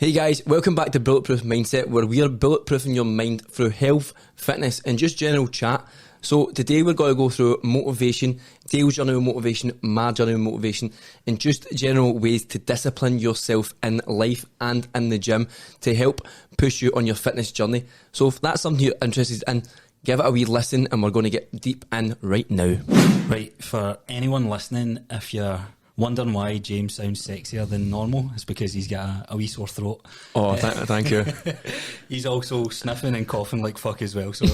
Hey guys, welcome back to Bulletproof Mindset, where we are bulletproofing your mind through health, fitness and just general chat. So today we're going to go through motivation, Dale's journey with motivation, my journey with motivation, and just general ways to discipline yourself in life and in the gym to help push you on your fitness journey. So if that's something you're interested in, give it a wee listen and we're going to get deep in right now. Right, for anyone listening, if you're wondering why James sounds sexier than normal, it's because he's got a wee sore throat. Oh, thank you. He's also sniffing and coughing like fuck as well. So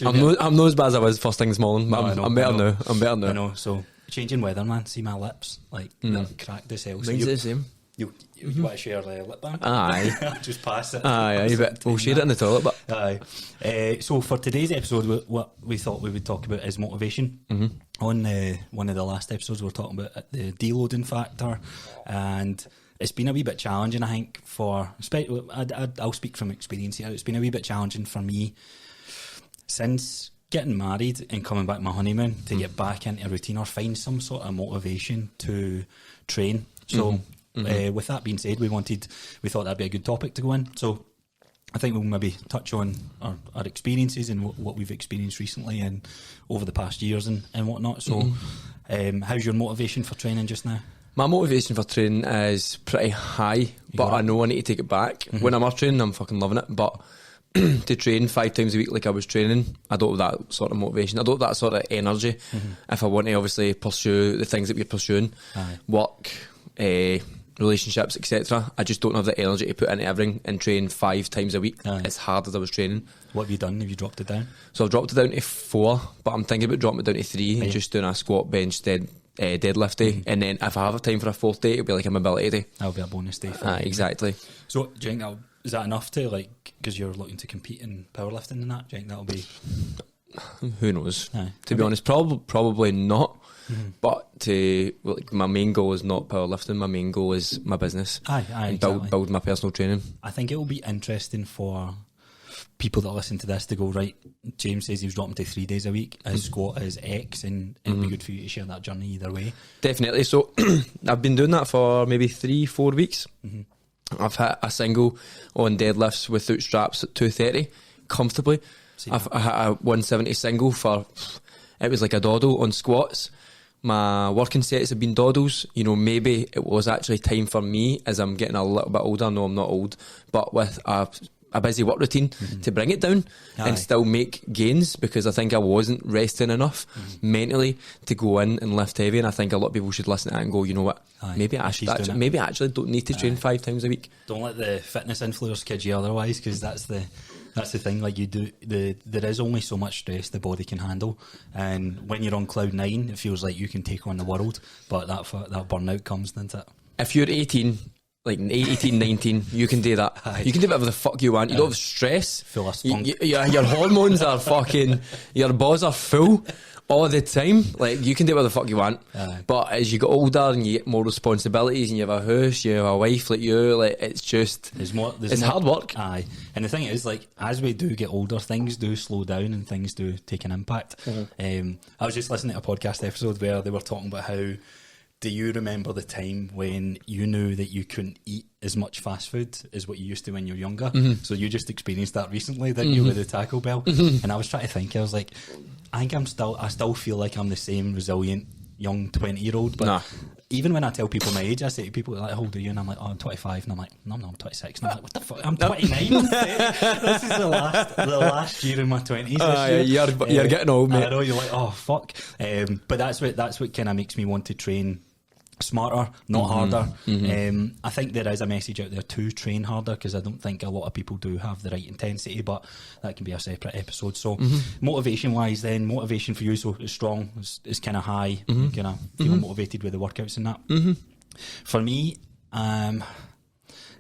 I'm not as bad as I was first thing this morning, but I'm better now. I'm better now. I know. So changing weather, man. See my lips, like they're cracked as hell. So Mine's the same. You want to share the lip balm? Aye. Just pass it. Aye, but we'll share it in the toilet. But aye. So for today's episode, what we thought we would talk about is motivation. On one of the last episodes, we were talking about the deloading factor, and it's been a wee bit challenging, I think, I'll speak from experience here. It's been a wee bit challenging for me since getting married and coming back my honeymoon to get back into a routine or find some sort of motivation to train. So with that being said, we thought that'd be a good topic to go in. So I think we'll maybe touch on our experiences and what we've experienced recently and over the past years and whatnot. So how's your motivation for training just now? My motivation for training is pretty high, but I know I need to take it back. When I'm off training, I'm fucking loving it, but to train 5 times a week like I was training, I don't have that sort of motivation. I don't have that sort of energy if I want to obviously pursue the things that we're pursuing. Work, relationships, etc. I just don't have the energy to put into everything and train 5 times a week as hard as I was training. What have you done? Have you dropped it down? So I've dropped it down to 4, but I'm thinking about dropping it down to 3 and just doing a squat, bench, deadlift day, and then if I have time for a 4th day, it'll be like a mobility day. That'll be a bonus day for you. Exactly. So do you think is that enough to, like, because you're looking to compete in powerlifting and that, do you think that'll be... Who knows? To be honest, probably not. But my main goal is not powerlifting. My main goal is my business. And build my personal training. I think it will be interesting for people that listen to this to go, right, James says he's dropping to 3 days a week. His squat is X, and it'd be good for you to share that journey either way. Definitely. So I've been doing that for maybe 3-4 weeks. I've hit a single on deadlifts without straps at 230 comfortably. I hit a 170 single it was like a doddle on squats. My working sets have been doddles. You know, maybe it was actually time for me, as I'm getting a little bit older. No, I'm not old, but with a busy work routine to bring it down and still make gains, because I think I wasn't resting enough mentally to go in and lift heavy. And I think a lot of people should listen to that and go, you know what, maybe I actually don't need to train 5 times a week. Don't let the fitness influencers kid you otherwise, because that's the thing. Like, there is only so much stress the body can handle, and when you're on cloud 9, it feels like you can take on the world, but that burnout comes, doesn't it? If you're 18, 19, you can do that. You can do whatever the fuck you want. You don't have stress. Full of spunk. Your hormones are fucking, your balls are full all the time. Like, you can do whatever the fuck you want. But as you get older and you get more responsibilities and you have a house, you have a wife like you, like, it's just, it's hard work. Aye. And the thing is, like, as we do get older, things do slow down and things do take an impact. I was just listening to a podcast episode where they were talking about how, do you remember the time when you knew that you couldn't eat as much fast food as what you used to when you were younger? So you just experienced that recently, didn't you, with the Taco Bell? And I was trying to think, I was like, I still feel like I'm the same resilient young 20-year-old, but even when I tell people my age, I say to people, like, how old are you? And I'm like, oh, I'm 25. And I'm like, no, I'm 26. And I'm like, what the fuck? I'm 29. This is the last year in my 20s. You're getting old, mate. I know, you're like, oh, fuck. But that's what kind of makes me want to train smarter, not harder. I think there is a message out there to train harder, because I don't think a lot of people do have the right intensity, but that can be a separate episode. So motivation wise then, motivation for you, so it's strong, it's kind of high, you kind of feel motivated with the workouts and that. For me,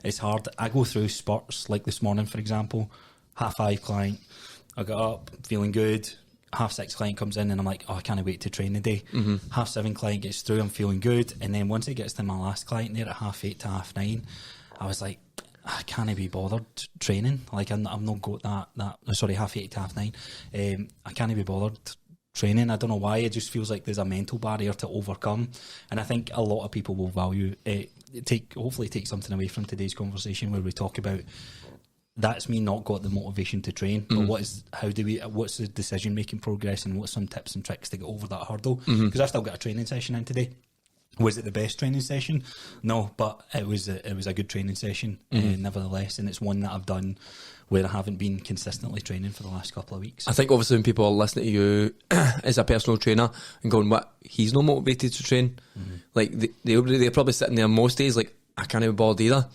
it's hard. I go through spurts, like this morning for example, 5:30 client, I got up feeling good, 6:30 client comes in and I'm like, oh, I can't wait to train today. 7:30 client gets through, I'm feeling good, and then once it gets to my last client there at 8:30 to 9:30, I was like, I can't be bothered training. Like, I'm not got that. Sorry, 8:30 to 9:30. I can't be bothered training. I don't know why. It just feels like there's a mental barrier to overcome, and I think a lot of people will value hopefully take something away from today's conversation where we talk about that's me not got the motivation to train, but what's the decision making progress, and what's some tips and tricks to get over that hurdle? Because I still got a training session in today. Was it the best training session? No, but it was a good training session nevertheless, and it's one that I've done where I haven't been consistently training for the last couple of weeks. I think obviously when people are listening to you as a personal trainer and going, what, he's not motivated to train, like they're probably sitting there most days like, I can't be bothered either.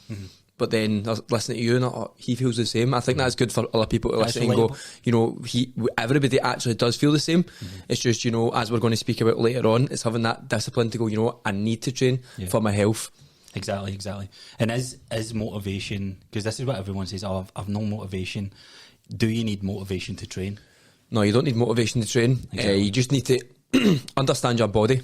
But then listening to you and he feels the same. I think that's good for other people to listen and go, you know, everybody actually does feel the same. It's just, you know, as we're going to speak about later on, it's having that discipline to go, you know what, I need to train for my health. Exactly. And is motivation, because this is what everyone says, oh, I've no motivation. Do you need motivation to train? No, you don't need motivation to train. Exactly. You just need to understand your body.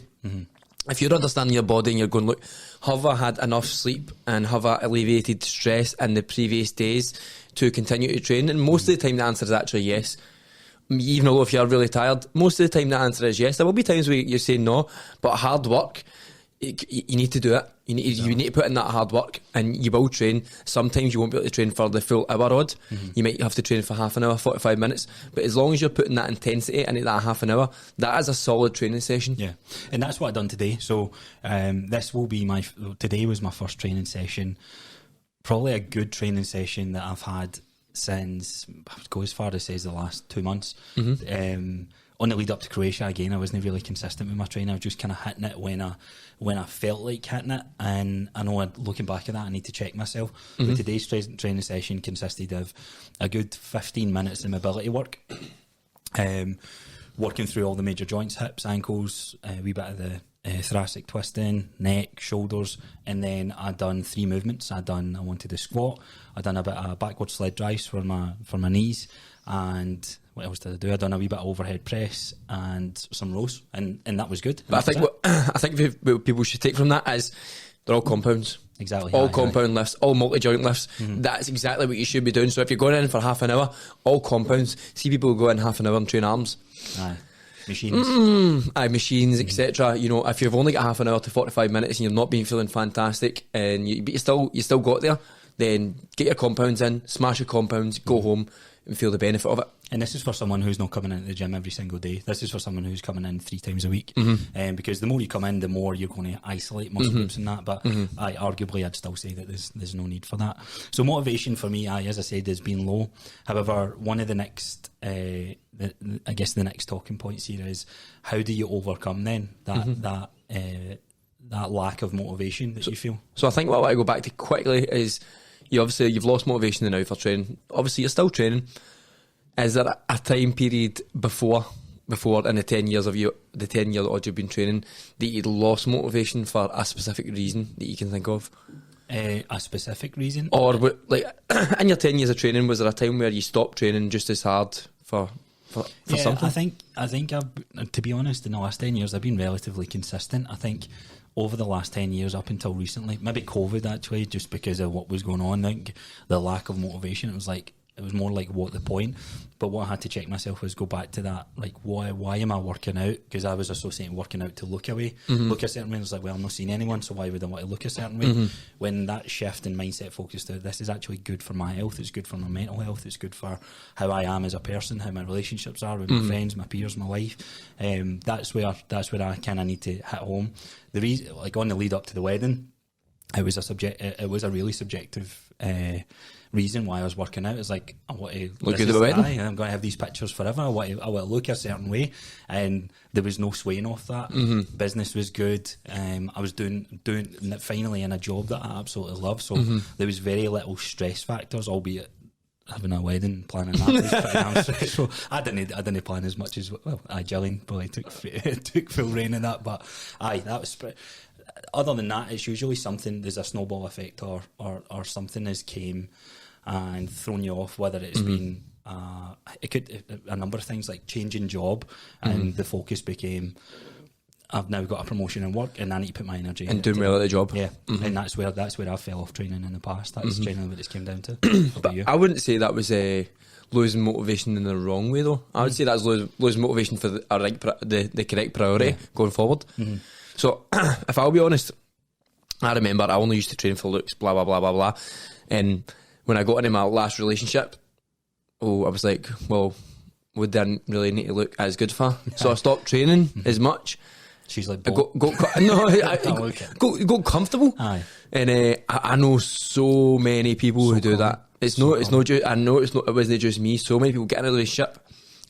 If you're understanding your body and you're going, look, have I had enough sleep and have I alleviated stress in the previous days to continue to train? And most of the time the answer is actually yes. Even though if you're really tired, most of the time the answer is yes. There will be times where you say no, but hard work, you need to do it. You need to put in that hard work, and you will train. Sometimes you won't be able to train for the full hour odd. You might have to train for half an hour, 45 minutes. But as long as you're putting that intensity into that half an hour, that is a solid training session. Yeah, and that's what I've done today. So today was my first training session. Probably a good training session that I've had since, I would go as far as says the last 2 months. On the lead up to Croatia, again, I wasn't really consistent with my training. I was just kind of hitting it when I felt like hitting it. And I know looking back at that, I need to check myself. But today's training session consisted of a good 15 minutes of mobility work, working through all the major joints, hips, ankles, a wee bit of the thoracic twisting, neck, shoulders, and then I done 3 movements. I wanted a squat, I done a bit of backward sled drives for my knees, and what else did I do? I done a wee bit of overhead press and some rows, and that was good. But I think what people should take from that is they're all compounds. Exactly. All compound lifts, all multi-joint lifts. That's exactly what you should be doing. So if you're going in for half an hour, all compounds. See people go in half an hour and train arms. Machines. Machines, etc. You know, if you've only got half an hour to 45 minutes and you're not been feeling fantastic, and you still got there, then get your compounds in, smash your compounds, go home and feel the benefit of it. And this is for someone who's not coming into the gym every single day. This is for someone who's coming in 3 times a week. Because the more you come in, the more you're going to isolate muscle groups and that. But arguably, I'd still say that there's no need for that. So motivation for me, as I said, has been low. However, one of the next, I guess the next talking points here is, how do you overcome then that lack of motivation that you feel? So I think what I want to go back to quickly is, you've lost motivation now for training. Obviously, you're still training. Is there a time period before in the 10 years of the 10 year odd you've been training, that you lost motivation for a specific reason that you can think of? A specific reason? Or like in your 10 years of training, was there a time where you stopped training just as hard for something? I think I've, to be honest, in the last 10 years I've been relatively consistent. I think over the last 10 years up until recently, maybe COVID actually, just because of what was going on, I think the lack of motivation, it was more like, what the point? But what I had to check myself was go back to that, like, why am I working out? Because I was associating working out to look away, look a certain way. I was like, well, I'm not seeing anyone, so why would I want to look a certain way? When that shift in mindset focused to, this is actually good for my health, it's good for my mental health, it's good for how I am as a person, how my relationships are with my friends, my peers, my life. That's where I kind of need to hit home. The reason, like on the lead up to the wedding, it was a really subjective reason why I was working out. It's like, I want to look good at the wedding. I'm going to have these pictures forever. I want to look a certain way, and there was no swaying off that. Business was good. I was doing finally in a job that I absolutely love. So there was very little stress factors, albeit having a wedding, planning that was pretty damn stressful. I didn't plan as much as Gillian probably took full reign in that, but that was. Other than that, it's usually something, there's a snowball effect or something has came and thrown you off, whether it's been it could a number of things, like changing job, and the focus became, I've now got a promotion in work and I need to put my energy and doing well at the job. Yeah. And that's where I fell off training in the past. That's generally what this came down to. But I wouldn't say that was losing motivation in the wrong way though. I would say that's losing motivation for the correct priority going forward. So if I'll be honest, I remember I only used to train for looks, blah, blah, blah, blah, blah. And when I got into my last relationship, I was like, well, we didn't really need to look as good for. So I stopped training as much. She's like, Got comfortable. Aye. And I know so many people who do that. It wasn't just me. So many people get in a relationship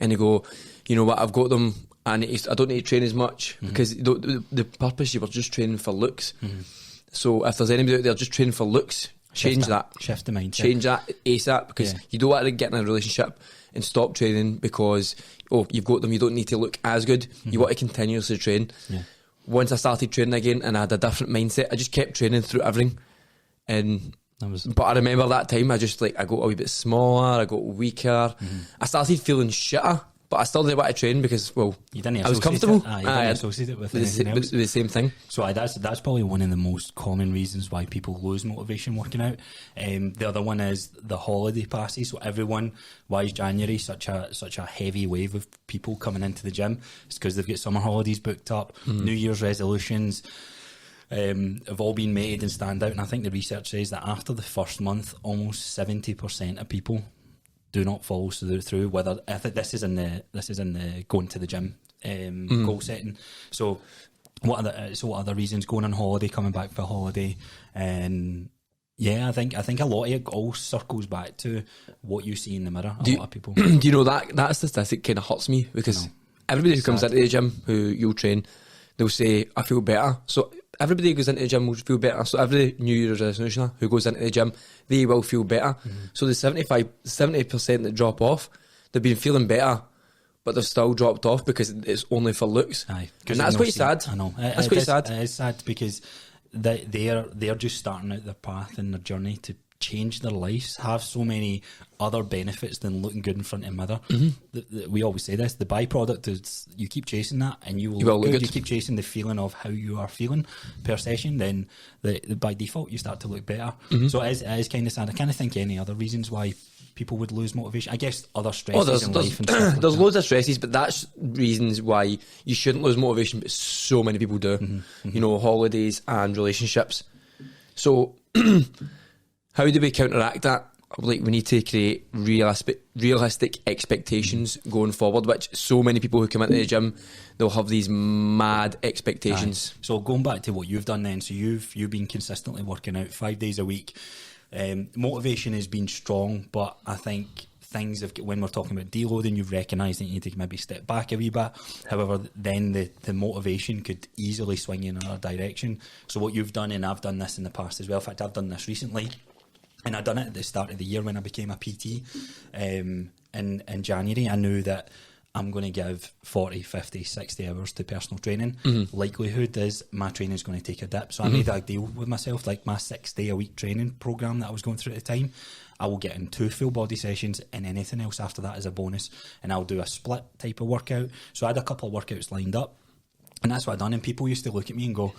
and they go, you know what, I've got them and I don't need to train as much because the purpose, you were just training for looks. So if there's anybody out there just training for looks, change that. Shift the mindset. Change that ASAP because you don't want to get in a relationship and stop training because you've got them, you don't need to look as good. You want to continuously train. Once I started training again and I had a different mindset, I just kept training through everything. But I remember that time I got a wee bit smaller, I got weaker. I started feeling shitter, but I still didn't want to train because, well, I was comfortable. You didn't associate it with anything else. The same thing. So that's probably one of the most common reasons why people lose motivation working out. The other one is the holiday passes. So everyone, why is January such a heavy wave of people coming into the gym? It's because they've got summer holidays booked up, New Year's resolutions have all been made and stand out. And I think the research says that after the first month, almost 70% of people do not follow through. Whether I think this is in the going to the gym goal setting. So what are the reasons? Going on holiday, coming back for holiday, and I think a lot of it all circles back to what you see in the mirror. A lot of people. Do you know that statistic kind of hurts me because everybody who comes into the gym who you'll train, they'll say I feel better. So everybody who goes into the gym will feel better. So every New Year's resolution who goes into the gym, they will feel better. So the 70% that drop off, they've been feeling better, but they've still dropped off because it's only for looks. Aye, and that's quite sad. I know. That's quite sad. It is sad because they're just starting out their path and their journey to change their lives, have so many other benefits than looking good in front of a mirror. We always say this, the byproduct is you keep chasing that and you will look good. You keep chasing the feeling of how you are feeling per session, then by default you start to look better. So it is kind of sad. I kind of think any other reasons why people would lose motivation. I guess other stresses in life and stuff like there's loads of stresses, but that's reasons why you shouldn't lose motivation, but so many people do. You know, holidays and relationships. So how do we counteract that? Like, we need to create realistic expectations going forward, which so many people who come into the gym, they'll have these mad expectations. Aye. So going back to what you've done then, so you've been consistently working out 5 days a week. Motivation has been strong, but I think things have, when we're talking about deloading, you've recognised that you need to maybe step back a wee bit. However, then the motivation could easily swing you in another direction. So what you've done, and I've done this in the past as well, in fact I've done this recently, and I done it at the start of the year when I became a PT in January. I knew that I'm going to give 40, 50, 60 hours to personal training. Likelihood is my training is going to take a dip. So I made a deal with myself, like my 6-day-a-week training program that I was going through at the time, I will get in 2 full body sessions and anything else after that is a bonus. And I'll do a split type of workout. So I had a couple of workouts lined up. And that's what I done. And people used to look at me and go,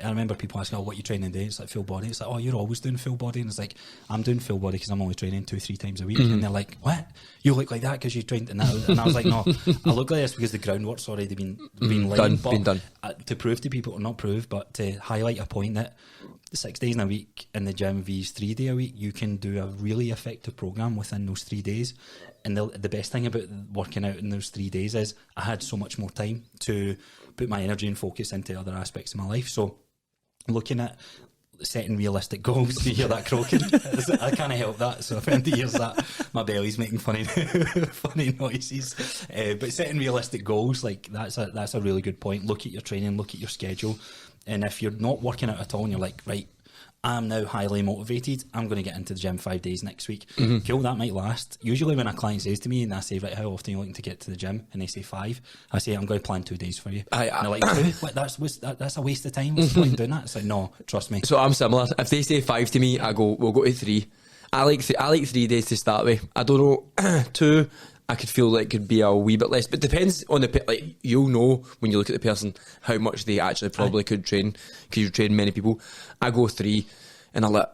I remember people asking, what you training today? It's like full body. It's like, oh, you're always doing full body. And it's like, I'm doing full body because I'm only training 2-3 times a week. And they're like, what? You look like that because you trained? And I was like, no, I look like this because the groundwork's already been laid. Been done. To prove to people, or not prove, but to highlight a point that 6 days in a week in the gym vs 3 day a week, you can do a really effective program within those 3 days. And the best thing about working out in those 3 days is I had so much more time to put my energy and focus into other aspects of my life. So looking at setting realistic goals, you hear that croaking? I can't help that. So if anybody hears that, my belly's making funny noises. But setting realistic goals, like that's a really good point. Look at your training, look at your schedule. And if you're not working out at all and you're like, right, I'm now highly motivated, I'm going to get into the gym 5 days next week. Cool, that might last. Usually when a client says to me and I say, right, how often are you looking to get to the gym? And they say 5, I say, I'm going to plan 2 days for you. And they're like, 2? What, that's a waste of time. What's the point in doing that? It's like, no, trust me. So I'm similar. If they say 5 to me, I go, we'll go to 3. I like 3 days to start with. I don't know, 2, I could feel like it could be a wee bit less, but depends on like, you'll know when you look at the person how much they actually probably could train, because you train many people. I go 3, and I'm like,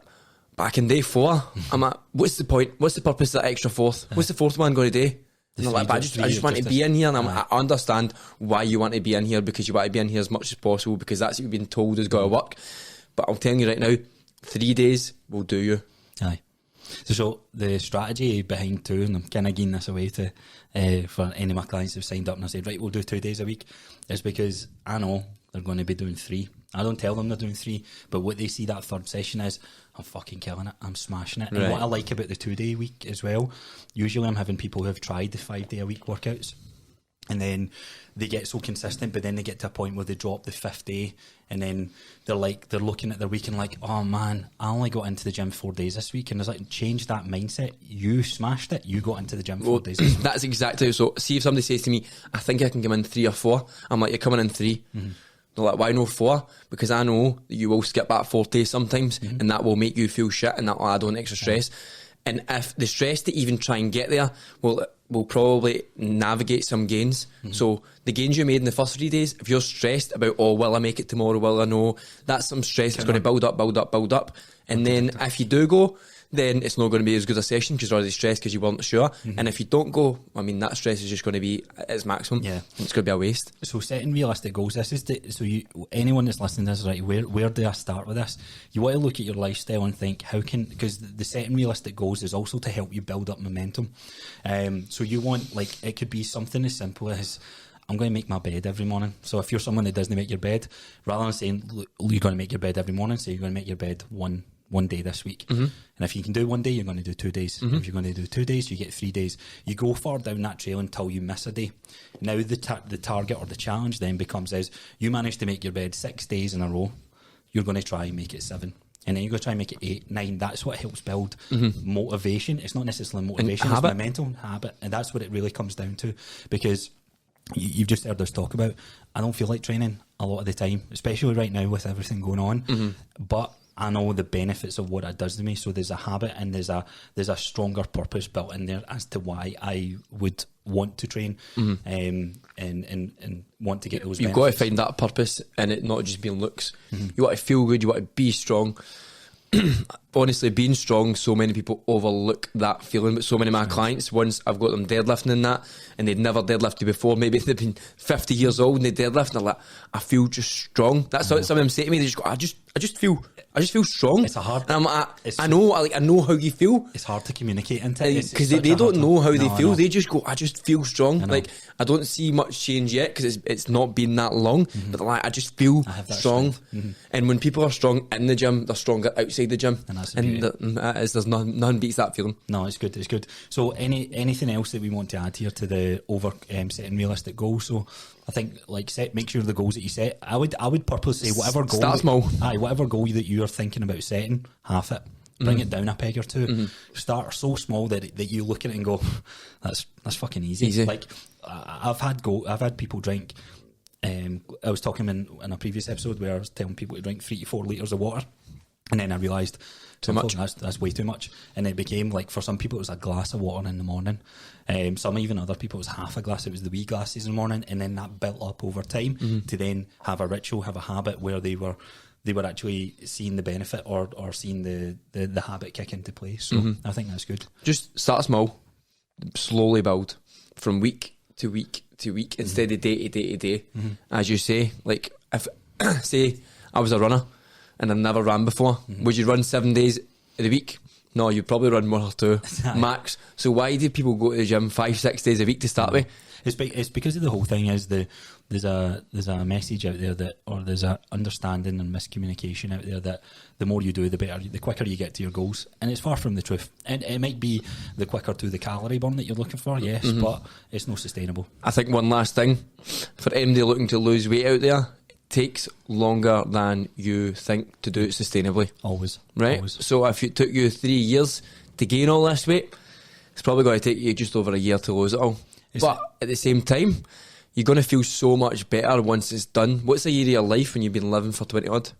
back in day 4, I'm like, what's the point? What's the purpose of that extra 4th? What's the 4th one going to do? And I'm like, but I just want to be in here, and I understand why you want to be in here, because you want to be in here as much as possible, because that's what you've been told is going to work. But I'm telling you right now, 3 days will do you. Aye. So the strategy behind 2, and I'm kind of giving this away to for any of my clients who've signed up and I said, right, we'll do 2 days a week, is because I know they're going to be doing 3. I don't tell them they're doing 3, but what they see that third session is, I'm fucking killing it, I'm smashing it. Right. And what I like about the 2-day week as well, usually I'm having people who have tried the 5-day-a-week workouts, and then they get so consistent, but then they get to a point where they drop the 5th day, and then they're looking at their week and like, oh man, I only got into the gym 4 days this week. And there's like, change that mindset. You smashed it. You got into the gym 4 days this week. That's exactly. So see if somebody says to me, I think I can come in 3 or 4. I'm like, you're coming in 3. They're like, why no 4? Because I know that you will skip that 4th day sometimes, and that will make you feel shit, and that will add on extra stress. And if the stress to even try and get there will probably navigate some gains. So the gains you made in the first 3 days, if you're stressed about, oh, will I make it tomorrow? Will I know? That's some stress that's going to build up. And then if you do go, then it's not going to be as good a session because you're already stressed because you weren't sure. And if you don't go, I mean, that stress is just going to be at its maximum. Yeah. It's going to be a waste. So setting realistic goals, this is anyone that's listening to this, right, where do I start with this? You want to look at your lifestyle and think, because the setting realistic goals is also to help you build up momentum. So you want, like, it could be something as simple as, I'm going to make my bed every morning. So if you're someone that doesn't make your bed, rather than saying, look, you're going to make your bed every morning, say you're going to make your bed one day this week. And if you can do 1 day, you're going to do 2 days. If you're going to do 2 days, you get 3 days. You go far down that trail until you miss a day. Now the target or the challenge then becomes is, you manage to make your bed 6 days in a row, you're going to try and make it 7. And then you go try and make it 8, 9. That's what helps build motivation. It's not necessarily motivation, it's momentum, habit. And that's what it really comes down to. Because you've just heard us talk about, I don't feel like training a lot of the time, especially right now with everything going on. But I know the benefits of what it does to me. So there's a habit and there's a stronger purpose built in there as to why I would want to train and want to get those benefits. You've got to find that purpose and it not just being looks. You want to feel good, you want to be strong. Honestly, being strong, so many people overlook that feeling, but so many of my clients, once I've got them deadlifting in that, and they'd never deadlifted before, maybe they've been 50 years old and they deadlift and they're like, I feel just strong. That's what some of them say to me. They just go, I just feel strong. It's a hard. And I'm like, I know how you feel. It's hard to communicate into it because they don't know how they feel. They just go, I just feel strong. Like, I don't see much change yet because it's not been that long. But like, I just feel strong. And when people are strong in the gym, they're stronger outside the gym. And there's none beats that feeling. No, it's good. It's good. So anything else that we want to add here to the setting realistic goals? So I think, like, make sure the goals that you set. I would purposely say whatever goal. Start small. Whatever goal that you are thinking about setting, half it. Bring it down a peg or two. Start so small that you look at it and go, that's fucking easy. Like, I've had people drink. I was talking in a previous episode where I was telling people to drink 3 to 4 litres of water, and then I realised too much. That's way too much. And it became, like, for some people it was a glass of water in the morning. Some even other people it was half a glass. It was the wee glasses in the morning, and then that built up over time to then have a ritual, have a habit where they were actually seeing the benefit or seeing the habit kick into place. So I think that's good. Just start small, slowly build from week to week to week instead of day to day to day. As you say, like, if say I was a runner and I've never ran before, would you run 7 days of the week? No, you probably run 1 or 2 max. So why do people go to the gym 5-6 days a week to start with? It's because of the whole thing is there's a message out there there's a understanding and miscommunication out there that the more you do, the better, the quicker you get to your goals, and it's far from the truth. And it might be the quicker to the calorie burn that you're looking for, yes, but it's not sustainable. I think one last thing for anybody looking to lose weight out there. Takes longer than you think to do it sustainably. Always. Right? Always. So if it took you 3 years to gain all this weight, it's probably going to take you just over a year to lose it all. But at the same time, you're going to feel so much better once it's done. What's a year of your life when you've been living for 20 odd?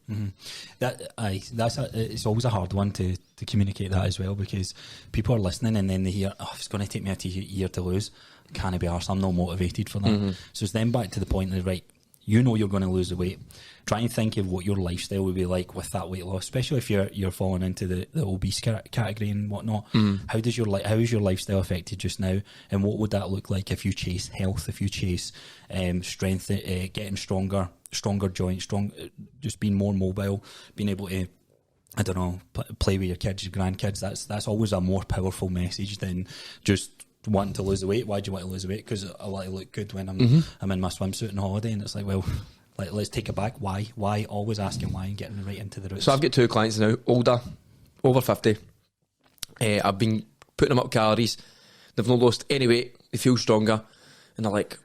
It's always a hard one to communicate that as well, because people are listening and then they hear, oh, it's going to take me a year to lose. Can't be arsed, I'm not motivated for that. So it's then back to the point of, right, you know you're going to lose the weight. Try and think of what your lifestyle would be like with that weight loss, especially if you're falling into the obese category and whatnot. How is your lifestyle affected just now, and what would that look like if you chase health, if you chase strength, getting stronger joints, just being more mobile, being able to, I don't know, play with your kids, your grandkids. That's always a more powerful message than just wanting to lose the weight. Why do you want to lose the weight? Because I want to look good when I'm in my swimsuit on holiday. And it's like, well, let's take it back. Why? Always asking why and getting right into the roots. So I've got 2 clients now, older, over 50. I've been putting them up calories. They've not lost any weight. They feel stronger. And they're like,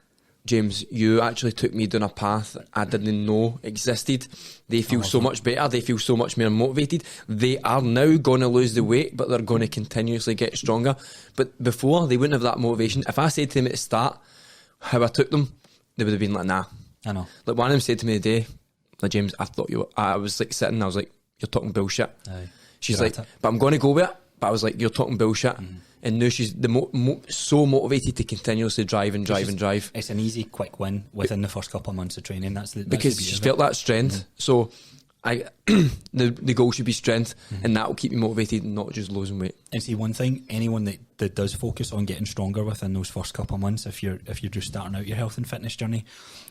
James, you actually took me down a path I didn't know existed. They feel so much better. They feel so much more motivated. They are now going to lose the weight, but they're going to continuously get stronger. But before, they wouldn't have that motivation. If I said to them at the start how I took them, they would have been like, nah. I know. Like one of them said to me today, like, James, I was like sitting, I was like, you're talking bullshit. Aye. She's like, but I'm going to go with it. But I was like, you're talking bullshit. And now she's so motivated to continuously drive. It's an easy, quick win within the first couple of months of training. Because she's felt that strength. So the goal should be strength, and that will keep you motivated and not just losing weight. And see, one thing, anyone that does focus on getting stronger within those first couple of months, if you're just starting out your health and fitness journey,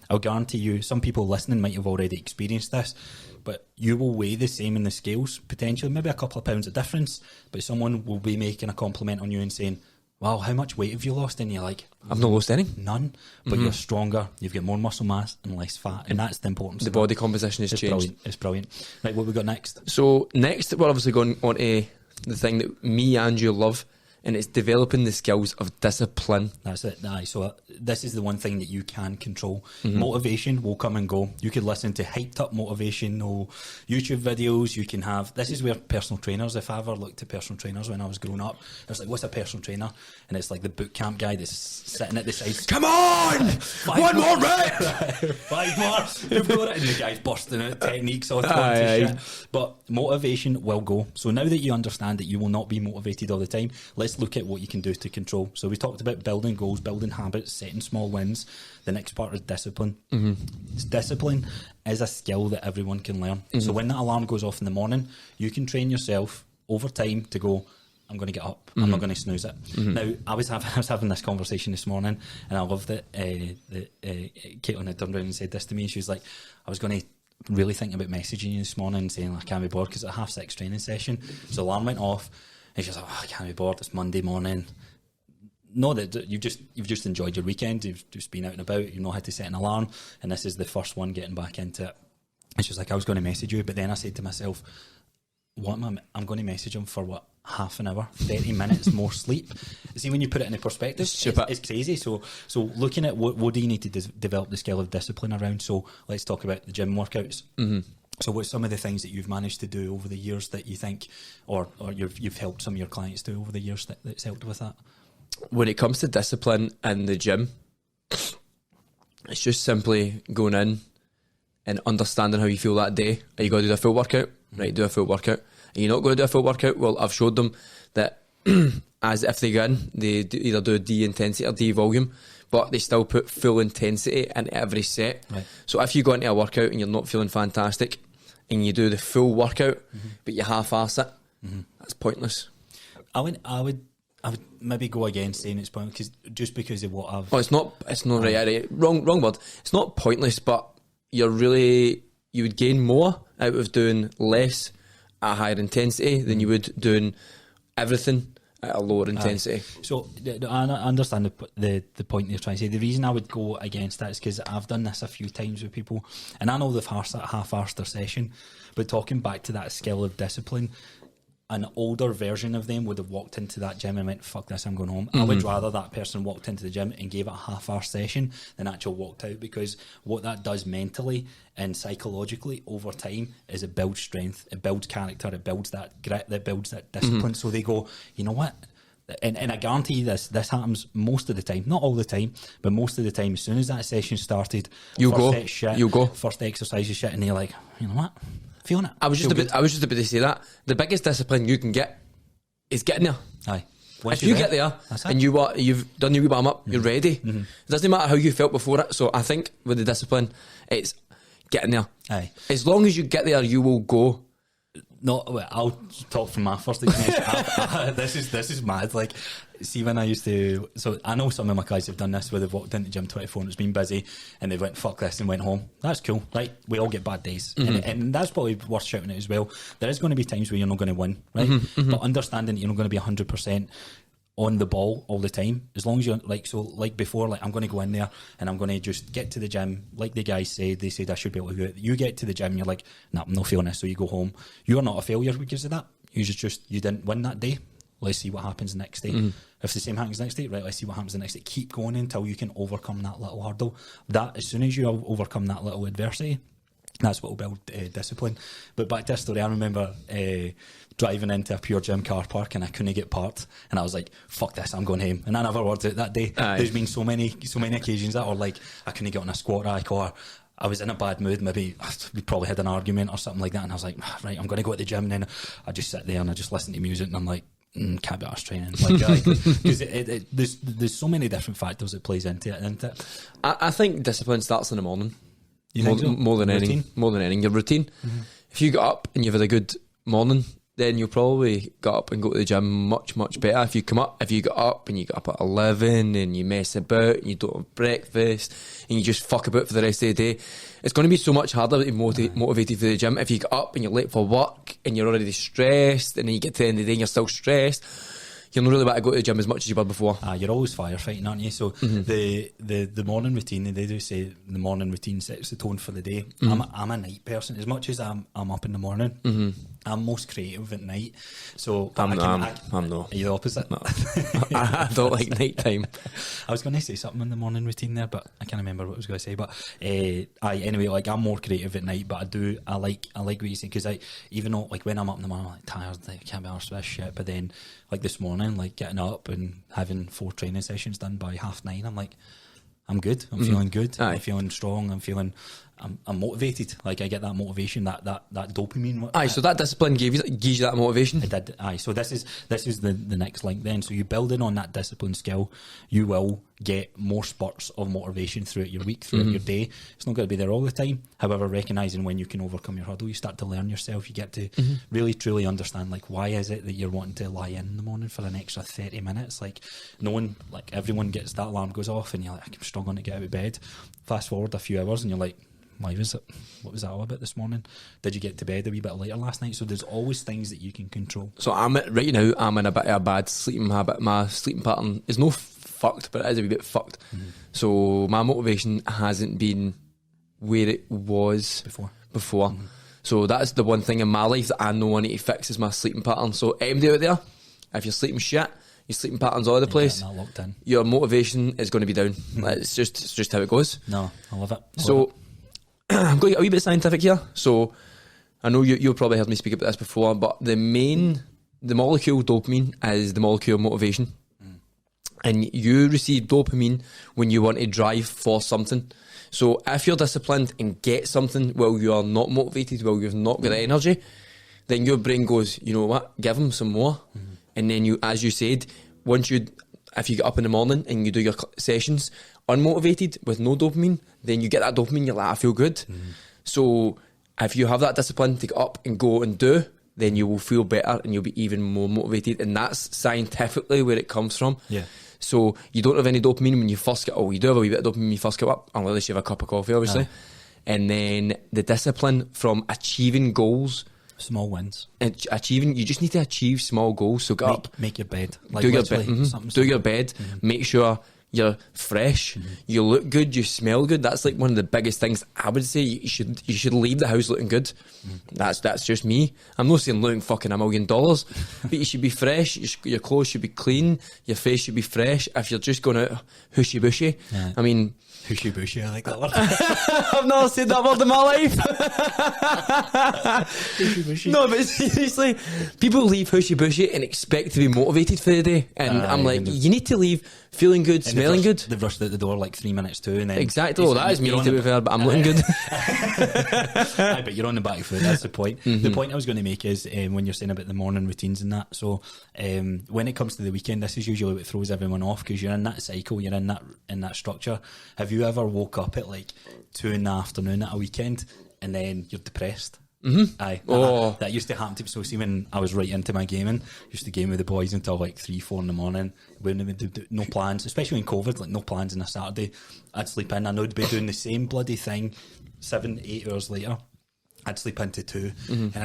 I'll guarantee you, some people listening might have already experienced this, but you will weigh the same in the scales, potentially, maybe a couple of pounds of difference, but someone will be making a compliment on you and saying, wow, how much weight have you lost? And you're like, I've not lost any. None. But you're stronger, you've got more muscle mass and less fat, and that's the importance. The body composition has changed. It's brilliant. Right, what we got next? So next, we're obviously going on to the thing that me and you love, and it's developing the skills of discipline. That's it. Aye. So this is the one thing that you can control. Motivation will come and go. You could listen to hyped up motivational YouTube videos. You can have, this is where personal trainers, if I ever looked at personal trainers when I was growing up, I was like, what's a personal trainer? And it's like the boot camp guy that's sitting at the side. Come on! One more rep! 5 more! You've got it. And the guy's bursting out techniques all shit. But motivation will go. So now that you understand that you will not be motivated all the time, let's look at what you can do to control. So we talked about building goals, building habits, setting small wins. The next part is discipline. Discipline is a skill that everyone can learn. So when that alarm goes off in the morning, you can train yourself over time to go, I'm going to get up. I'm not going to snooze it. Now, I was having this conversation this morning, and I loved it. Caitlin had turned around and said this to me. She was like, I was going to really think about messaging you this morning and saying, I can't be bored because it's a 6:30 training session. So the alarm went off. And she's like, I can't be bored, it's Monday morning. No, that you've just enjoyed your weekend, you've just been out and about, you've not had to set an alarm, and this is the first one getting back into it. And she was like, I was going to message you, but then I said to myself, I'm going to message him for what, half an hour, 30 minutes more sleep. See, when you put it into perspective, it's crazy. So looking at what do you need to develop the skill of discipline around? So let's talk about the gym workouts. So what's some of the things that you've managed to do over the years that you think, or you've helped some of your clients do over the years that's helped with that? When it comes to discipline in the gym, it's just simply going in and understanding how you feel that day. Are you going to do a full workout? Right, do a full workout. Are you not going to do a full workout? Well, I've showed them that as if they go in, they either do D intensity or D volume, but they still put full intensity in every set. Right. So if you go into a workout and you're not feeling fantastic, and you do the full workout, but you half-ass it, that's pointless. I would maybe go against saying it's pointless because of what I've... Oh, it's not right. Wrong word. It's not pointless, but you would gain more out of doing less at a higher intensity than you would doing everything at a lower intensity. So I understand the point you're trying to say. The reason I would go against that is because I've done this a few times with people, and I know they've half-arsed their session, but talking back to that skill of discipline, an older version of them would have walked into that gym and went, fuck this, I'm going home. I would rather that person walked into the gym and gave it a half-hour session than actually walked out, because what that does mentally and psychologically over time is it builds strength, it builds character, it builds that grit, it builds that discipline. So they go, you know what? And I guarantee this happens most of the time, not all the time, but most of the time. As soon as that session started, you'll go. First exercise is shit, and you're like, you know what? Feeling it. I was just about to say that the biggest discipline you can get is getting there. Aye. Once if you get there and you've done your warm up, you're ready. It doesn't matter how you felt before it. So I think with the discipline, it's getting there. Aye. As long as you get there, you will go. No, I'll talk from my first experience. This is mad. Like, see, when I used to, so I know some of my guys have done this where they've walked into gym 24 and it's been busy and they went fuck this and went home. That's cool. Right, we all get bad days, and that's probably worth shouting it as well. There is going to be times where you're not going to win, right? But understanding that you're not going to be 100% on the ball all the time, as long as you're like before, like I'm going to go in there and I'm going to just get to the gym, like the guys said, they said I should be able to do it. You get to the gym, you're like, nah, I'm not feeling this, so you go home. You're not a failure because of that. You didn't win that day. Let's see what happens the next day. If the same happens next day, right, let's see what happens the next day. Keep going until you can overcome that little hurdle. That, as soon as you overcome that little adversity, that's what will build discipline. But back to this story, I remember driving into a Pure Gym car park and I couldn't get parked, and I was like, fuck this, I'm going home. And I never worked out that day. Aye. There's been so many occasions that, or like I couldn't get on a squat rack, or I was in a bad mood, maybe we probably had an argument or something like that, and I was like, right, I'm going to go to the gym, and then I just sit there and I just listen to music and I'm like, can't be arse training, like, because there's so many different factors that plays into it, isn't it? I think discipline starts in the morning. You think so? More than anything, your routine. If you get up and you've had a good morning, then you'll probably get up and go to the gym much better. If you get up and you get up at 11 and you mess about and you don't have breakfast and you just fuck about for the rest of the day, it's going to be so much harder to be motivated for the gym. If you get up and you're late for work and you're already stressed, and then you get to the end of the day and you're still stressed, you're not really about to go to the gym as much as you were before. You're always firefighting, aren't you? So the morning routine, they do say the morning routine sets the tone for the day. I'm a night person. As much as I'm up in the morning, I'm most creative at night. So I'm not. Are you the opposite? No. I don't like night time. I was going to say something in the morning routine there, but I can't remember what I was going to say. But anyway, like I'm more creative at night, but I like what you say, because even though like when I'm up in the morning, I'm like tired, I can't be arsed with this shit. But then like this morning, like getting up and having 4 training sessions done by 9:30, I'm like, I'm good. I'm feeling good. Aye. I'm feeling strong. I'm motivated. Like I get that motivation, that dopamine. Aye, so that discipline gives you that motivation. It did. Aye, so this is the next link then. So you building on that discipline skill, you will get more spurts of motivation throughout your week, throughout your day. It's not going to be there all the time. However, recognising when you can overcome your hurdle, you start to learn yourself. You get to really truly understand, like, why is it that you're wanting to lie in the morning for an extra 30 minutes? Like, everyone gets that alarm goes off and you're like, I'm struggling to get out of bed. Fast forward a few hours and you're like, why was it? What was that all about this morning? Did you get to bed a wee bit later last night? So there's always things that you can control. So right now I'm in a bit of a bad sleeping habit. My sleeping pattern is no fucked, but it is a wee bit fucked. So my motivation hasn't been where it was before. So that's the one thing in my life that I know I need to fix, is my sleeping pattern. So anybody out there, if you're sleeping shit, your sleeping pattern's all over the place, locked in, your motivation is going to be down. It's just how it goes. No, I love it. I'm going to get a wee bit scientific here. So I know you've probably heard me speak about this before, but the molecule dopamine is the molecule of motivation. And you receive dopamine when you want to drive for something. So if you're disciplined and get something while you are not motivated, while you've not got the energy, then your brain goes, you know what, give them some more. And then you, as you said, if you get up in the morning and you do your sessions unmotivated with no dopamine, then you get that dopamine, you're like, I feel good. So if you have that discipline to get up and go and do, then you will feel better and you'll be even more motivated. And that's scientifically where it comes from. Yeah. So you don't have any dopamine when you first get, you do have a wee bit of dopamine when you first get up, unless you have a cup of coffee, obviously. Aye. And then the discipline from achieving goals. Small wins. You just need to achieve small goals. So get up. Make your bed. Like do your bed. Do your bed. Make sure you're fresh. You look good. You smell good. That's like one of the biggest things I would say. You should leave the house looking good. That's just me. I'm not saying looking fucking $1 million, but you should be fresh. Your clothes should be clean. Your face should be fresh. If you're just going out hushy bushy, I mean. Hushy bushy, I like that word. I've never said that word in my life. Hushy bushy. No, but seriously, people leave hushy bushy and expect to be motivated for the day. And I'm like, you need to leave feeling good, smelling good. They've rushed out the door like 3 minutes too, and then Exactly. Oh, that is me, to be fair, but I'm looking good. Aye, but you're on the back foot. That's the point. The point I was going to make is when you're saying about the morning routines and that. So when it comes to the weekend, this is usually what throws everyone off, because you're in that cycle, you're in that structure. Have you ever woke up at like 2 PM at a weekend and then you're depressed? Aye. That used to happen to me. So see, when I was right into my gaming, used to game with the boys until like 3-4 in the morning. When we do no plans, especially in COVID, like no plans on a Saturday. I'd sleep in. I know I'd be doing the same bloody thing 7-8 hours later. I'd sleep into 2, and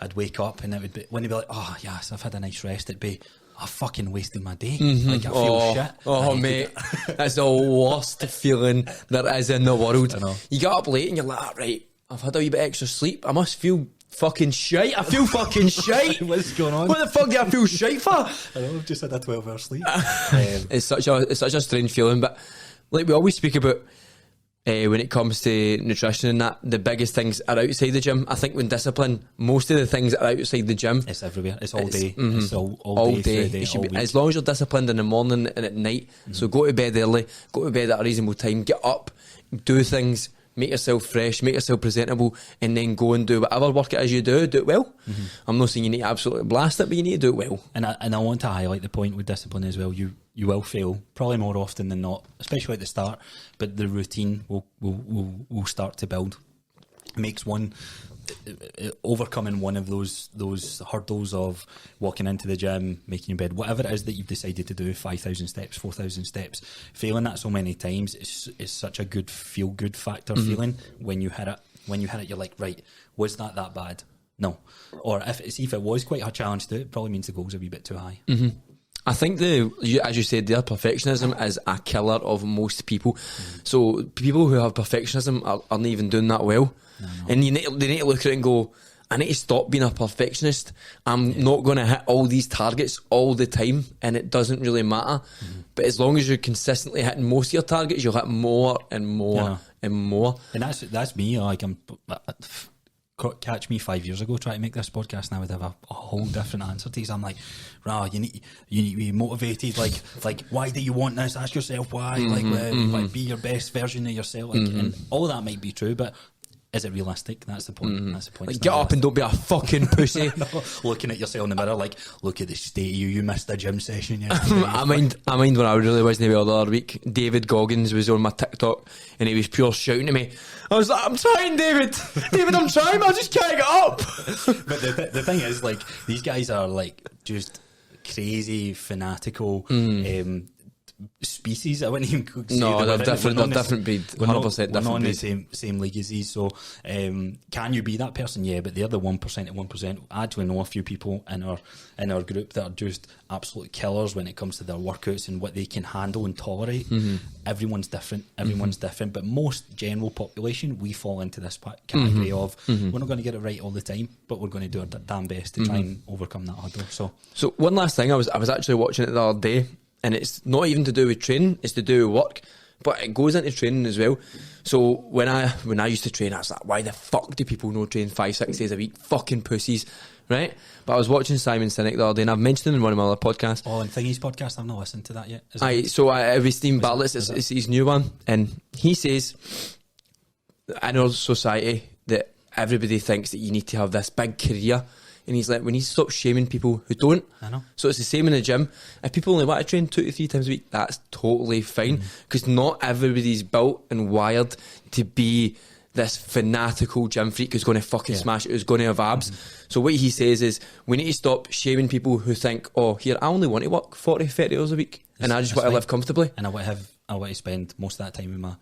I'd wake up, and it would be, when it'd be like, oh yes, I've had a nice rest, it'd be, I fucking wasted my day. Like I feel shit. Oh mate, that's the worst feeling there is in the world. I know. You get up late and you're like, ah, right, I've had a wee bit extra sleep, I must feel fucking shite. I feel fucking shite. What's going on? What the fuck do I feel shite for? I know, I've just had a 12-hour sleep. It's such a strange feeling, but like we always speak about, when it comes to nutrition and that, the biggest things are outside the gym. I think when discipline, most of the things are outside the gym. It's everywhere. It's all day. It's all day. It should be, as long as you're disciplined in the morning and at night. So go to bed early, go to bed at a reasonable time, get up, do things, make yourself fresh, make yourself presentable, and then go and do whatever work it is you do it well. I'm not saying you need to absolutely blast it, but you need to do it well. And I want to highlight the point with discipline as well. You will fail, probably more often than not, especially at the start, but the routine will start to build. Makes one overcoming one of those hurdles of walking into the gym, making your bed, whatever it is that you've decided to do, 5,000 steps, 4,000 steps, failing that so many times is such a good feel good factor feeling. When you hit it, you're like, right, was that bad? No. Or if it was quite a challenge to it, probably means the goal's a wee bit too high. I think as you said, their perfectionism is a killer of most people. So people who have perfectionism aren't even doing that well. No. And they need to look at it and go, I need to stop being a perfectionist. I'm not going to hit all these targets all the time, and it doesn't really matter. But as long as you're consistently hitting most of your targets, you'll hit more and more and more. And that's me. Like catch me 5 years ago trying to make this podcast, and I would have a whole different answer to these. I'm like, you need to be motivated. Like, why do you want this? Ask yourself why. Like, be your best version of yourself. And all that might be true, but is it realistic? That's the point. That's the point. Like, get up and don't be a fucking pussy. Looking at yourself in the mirror, like, look at the state of you. You missed a gym session. I mind when I really wasn't well the other week. David Goggins was on my TikTok and he was pure shouting at me. I was like, I'm trying, David, I'm trying, but I just can't get up. But the thing is, like, these guys are like just crazy, fanatical. Species. I wouldn't even say they're different. They're different breed. 100% different. We're not in breed. the same league as these. So, can you be that person? Yeah, but they're the 1% of 1%. I actually know a few people in our group that are just absolute killers when it comes to their workouts and what they can handle and tolerate. Everyone's different. Everyone's different. But most general population, we fall into this category of we're not going to get it right all the time, but we're going to do our damn best to try and overcome that hurdle. So one last thing, I was actually watching it the other day. And it's not even to do with training, it's to do with work. But it goes into training as well. So when I used to train, I was like, why the fuck do people not train 5-6 days a week? Fucking pussies, right? But I was watching Simon Sinek the other day, and I've mentioned him in one of my other podcasts. Oh, and Thingy's podcast, I've not listened to that yet. It was Steve Bartlett's, it's his new one. And he says, in our society, that everybody thinks that you need to have this big career. And he's like, we need to stop shaming people who don't. I know. So it's the same in the gym. If people only want to train 2 to 3 times a week, that's totally fine. Because not everybody's built and wired to be this fanatical gym freak who's going to fucking smash it, who's going to have abs. So what he says is, we need to stop shaming people who think, oh, here, I only want to work 40, 30 hours a week. And I just want to live comfortably. And I want to spend most of that time with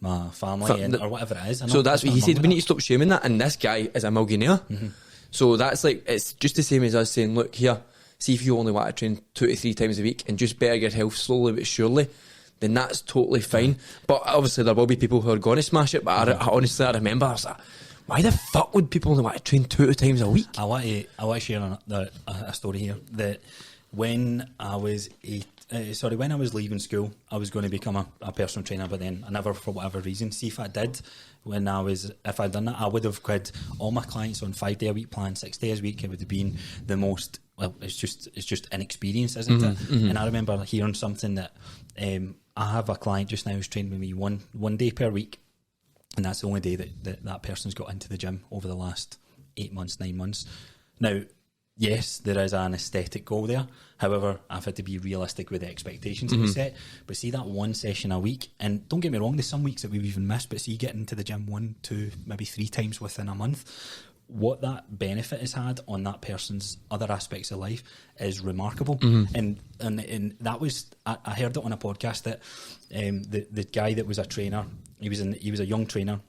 my family or whatever it is. So that's what he said. We need to stop shaming that. And this guy is a millionaire. So that's like, it's just the same as us saying, look here, see if you only want to train 2 to 3 times a week and just better your health slowly but surely, then that's totally fine. But obviously there will be people who are going to smash it. But I honestly remember, I was like, why the fuck would people only want to train 2 times a week? I want to share a story here that when I was when I was leaving school, I was going to become a personal trainer, but then I never, for whatever reason. See, if I did, if I'd done that, I would have quid all my clients on 5 day a week plan, 6 days a week. It would have been the most well, it's just inexperience, isn't it? And I remember hearing something that I have a client just now who's trained with me one day per week, and that's the only day that person's got into the gym over the last 8 months, 9 months. Now, yes, there is an aesthetic goal there. However, I've had to be realistic with the expectations that we set. But see that one session a week, and don't get me wrong, there's some weeks that we've even missed, but see getting into the gym 1, 2, maybe 3 times within a month, what that benefit has had on that person's other aspects of life is remarkable. And that was, I heard it on a podcast that the guy that was a trainer, he was a young trainer,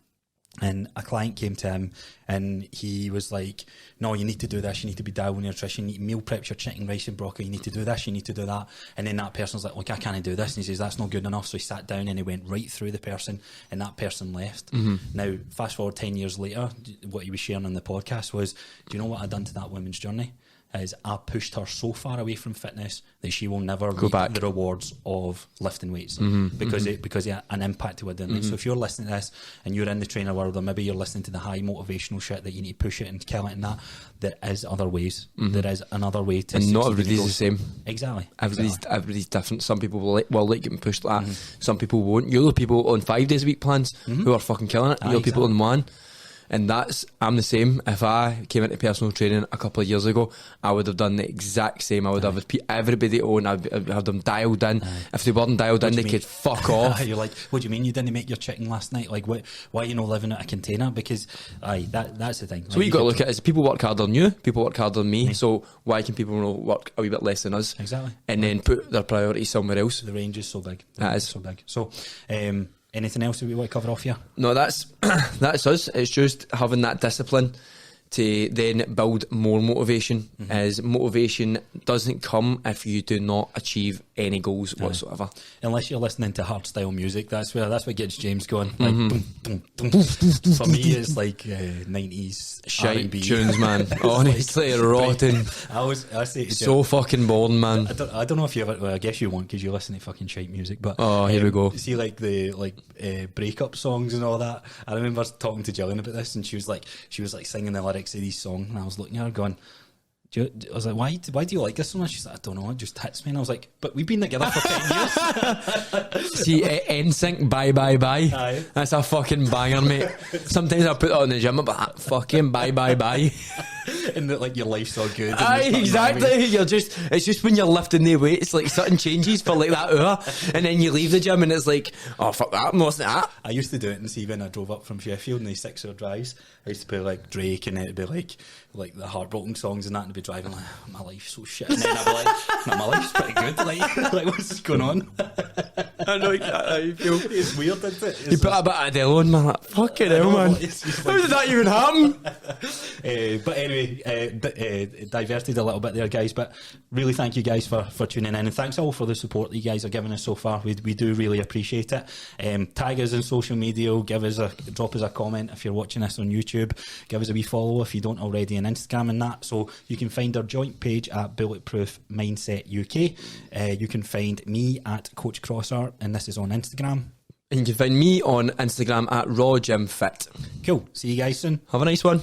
and a client came to him and he was like, no, you need to do this, you need to be dialed on your nutrition, you need to meal prep your chicken, rice and broccoli, you need to do this, you need to do that. And then that person's like, look, I can't do this. And he says, that's not good enough. So he sat down and he went right through the person, and that person left. Now, fast forward 10 years later, what he was sharing on the podcast was, do you know what I've done to that woman's journey? Is I pushed her so far away from fitness that she will never reap the rewards of lifting weights because it had an impact to her doing it. So if you're listening to this and you're in the trainer world, or maybe you're listening to the high motivational shit that you need to push it and kill it and that, there is other ways. There is another way to, and not everybody's the same. Exactly. Everybody's different. Some people will like getting pushed like that. Some people won't. You're the people on 5 days a week plans who are fucking killing it. You're people on one. And I'm the same. If I came into personal training a couple of years ago, I would have done the exact same. I would have everybody on. I'd have them dialed in. If they weren't dialed in, they could fuck off. You're like, what do you mean you didn't make your chicken last night? Like, why are you not living out a container? Because that's the thing. So what you got to look at is people work harder than you, people work harder than me. So why can people work a wee bit less than us? Exactly. And then put their priorities somewhere else. The range is so big. That is so big. So, anything else that we want to cover off here? No, that's us. It's just having that discipline to then build more motivation. As motivation doesn't come if you do not achieve any goals whatsoever. Unless you're listening to hardstyle music, that's what gets James going. Like, boom, boom, boom. For me, it's like 90s shite R&B tunes, man. Honestly, rotten. I say so fucking boring, man. I don't know if you ever. Well, I guess you won't because you listen to fucking shite music. But here we go. See, like the breakup songs and all that. I remember talking to Gillian about this, and she was like singing the lyrics of these songs, and I was looking at her going, I was like, why do you like this so much? She's like, I don't know, it just hits me. And I was like, but we've been together for 10 years. See, NSYNC, bye bye bye. Aye. That's a fucking banger, mate. Sometimes I put it on the gym, but fucking bye bye bye. And that, like, your life's all good. Aye, exactly. It's just when you're lifting the weights, like something changes for like that hour, and then you leave the gym and it's like, oh fuck that, I'm not listening to that. I used to do it and see when I drove up from Sheffield in these 6-hour drives, I used to play like Drake, and it'd be like the heartbroken songs and that, and I'd be driving like, oh, my life's so shit, and then I'd be like, no, my life's pretty good, like what's going on? I know exactly how you feel. It's weird, isn't it? You put a bit of Adele on, man, like, fucking hell, man. How did that even happen? But anyway, diverted a little bit there, guys, but really thank you guys for tuning in, and thanks all for the support that you guys are giving us so far. We do really appreciate it. Tag us on social media, drop us a comment if you're watching this on YouTube, give us a wee follow if you don't already on Instagram and that. So you can find our joint page at Bulletproof Mindset UK. You can find me at Coach Crossart, and this is on Instagram. And you can find me on Instagram at Raw Gym Fit. Cool. See you guys soon. Have a nice one.